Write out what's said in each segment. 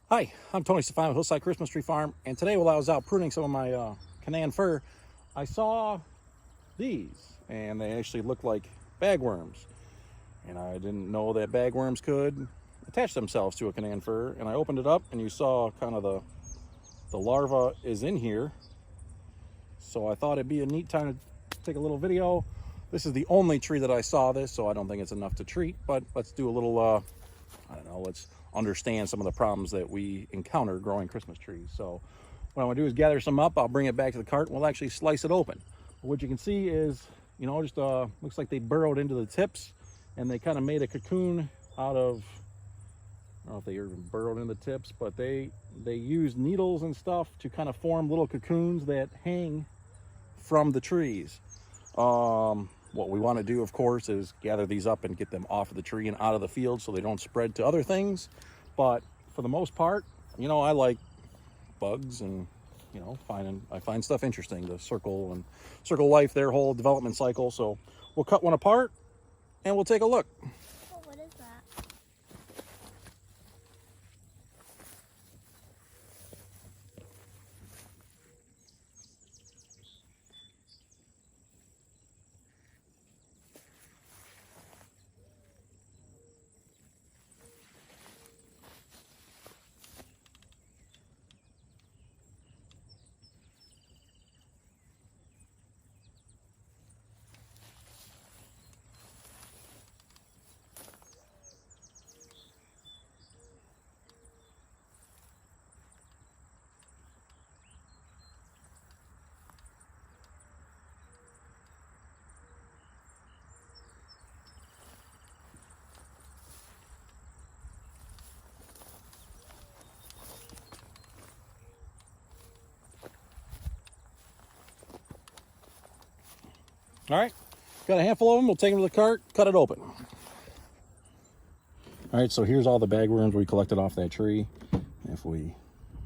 Hi, I'm Tony Stefani with Hillside Christmas Tree Farm, and today while I was out pruning some of my Canaan fir, I saw these, and they actually look like bagworms. And I didn't know that bagworms could attach themselves to a Canaan fir, and I opened it up, and you saw kind of the larva is in here. So I thought it'd be a neat time to take a little video. This is the only tree that I saw this, so I don't think it's enough to treat, but let's do a little, I don't know, let's understand some of the problems that we encounter growing Christmas trees. So what I'm gonna do is gather some up, I'll bring it back to the cart, and we'll actually slice it open. But what you can see is, just looks like they burrowed into the tips, and they kind of made a cocoon out of, I don't know if they even burrowed in the tips, but they use needles and stuff to kind of form little cocoons that hang from the trees. What we want to do, of course, is gather these up and get them off of the tree and out of the field so they don't spread to other things. But for the most part, I like bugs, and I find stuff interesting, the circle life, their whole development cycle. So we'll cut one apart and we'll take a look. Oh, what is that? All right, got a handful of them. We'll take them to the cart, cut it open. All right, so here's all the bagworms we collected off that tree.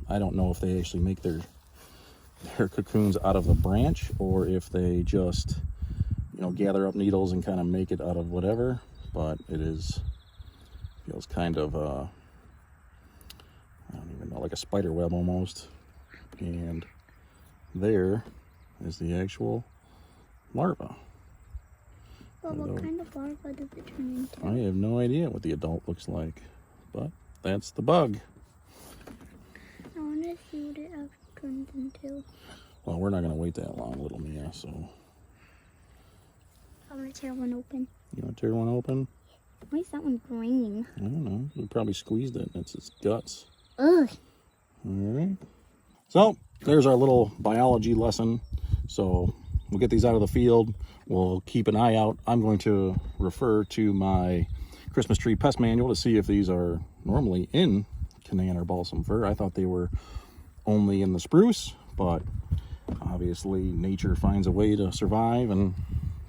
I don't know if they actually make their cocoons out of the branch, or if they just, gather up needles and kind of make it out of whatever. But feels kind of, I don't even know, like a spider web almost. And there is the actual larva. Well, what kind of larva does it turn into? I have no idea what the adult looks like, but that's the bug. I want to see what it turns into. Well, we're not going to wait that long, little Mia, so. I want to tear one open. You want to tear one open? Why is that one green? I don't know. We probably squeezed it. It's its guts. Ugh. All right. So there's our little biology lesson. So we'll get these out of the field. We'll keep an eye out. I'm going to refer to my Christmas tree pest manual to see if these are normally in Canaan or balsam fir. I thought they were only in the spruce, but obviously nature finds a way to survive and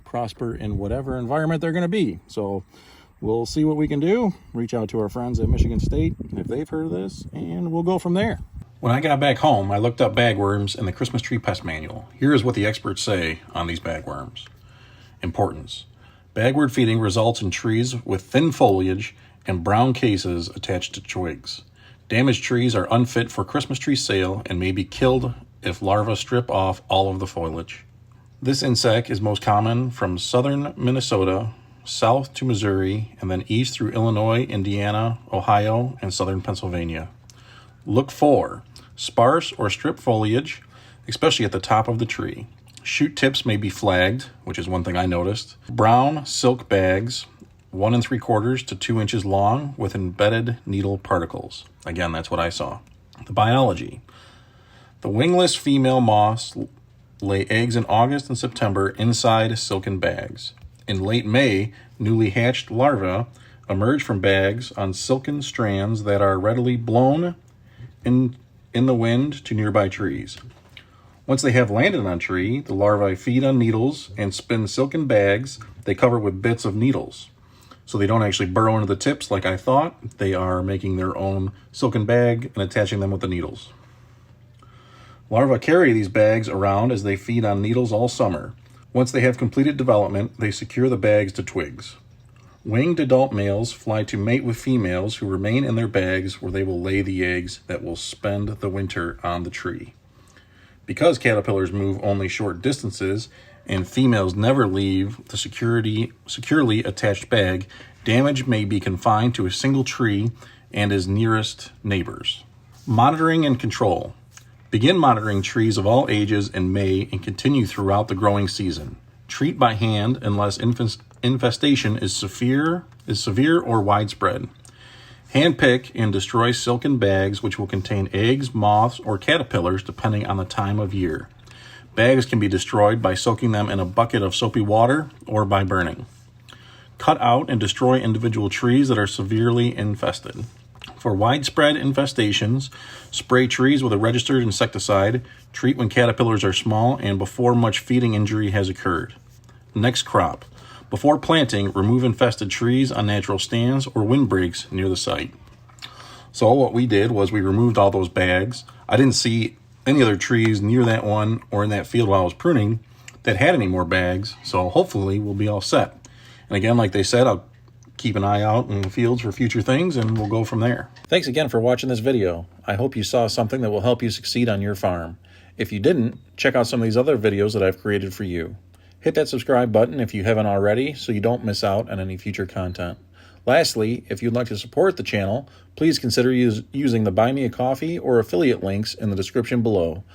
prosper in whatever environment they're going to be. So we'll see what we can do. Reach out to our friends at Michigan State if they've heard of this, and we'll go from there. When I got back home, I looked up bagworms in the Christmas tree pest manual. Here is what the experts say on these bagworms. Importance. Bagwort feeding results in trees with thin foliage and brown cases attached to twigs. Damaged trees are unfit for Christmas tree sale and may be killed if larvae strip off all of the foliage. This insect is most common from southern Minnesota, south to Missouri, and then east through Illinois, Indiana, Ohio, and southern Pennsylvania. Look for sparse or stripped foliage, especially at the top of the tree. Shoot tips may be flagged, which is one thing I noticed. Brown silk bags, 1 3/4 to 2 inches long, with embedded needle particles. Again, that's what I saw. The biology. The wingless female moths lay eggs in August and September inside silken bags. In late May, newly hatched larvae emerge from bags on silken strands that are readily blown in the wind to nearby trees. Once they have landed on a tree, the larvae feed on needles and spin silken bags they cover with bits of needles. So they don't actually burrow into the tips like I thought. They are making their own silken bag and attaching them with the needles. Larvae carry these bags around as they feed on needles all summer. Once they have completed development, they secure the bags to twigs. Winged adult males fly to mate with females who remain in their bags where they will lay the eggs that will spend the winter on the tree. Because caterpillars move only short distances and females never leave the securely attached bag, damage may be confined to a single tree and its nearest neighbors. Monitoring and control. Begin monitoring trees of all ages in May and continue throughout the growing season. Treat by hand unless infestation is severe or widespread. Handpick and destroy silken bags which will contain eggs, moths, or caterpillars depending on the time of year. Bags can be destroyed by soaking them in a bucket of soapy water or by burning. Cut out and destroy individual trees that are severely infested. For widespread infestations, spray trees with a registered insecticide, treat when caterpillars are small and before much feeding injury has occurred. Next crop. Before planting, remove infested trees on natural stands or windbreaks near the site. So what we did was we removed all those bags. I didn't see any other trees near that one or in that field while I was pruning that had any more bags, so hopefully we'll be all set. And again, like they said, I'll keep an eye out in the fields for future things and we'll go from there. Thanks again for watching this video. I hope you saw something that will help you succeed on your farm. If you didn't, check out some of these other videos that I've created for you. Hit that subscribe button if you haven't already so you don't miss out on any future content. Lastly, if you'd like to support the channel, please consider using the Buy Me a Coffee or affiliate links in the description below.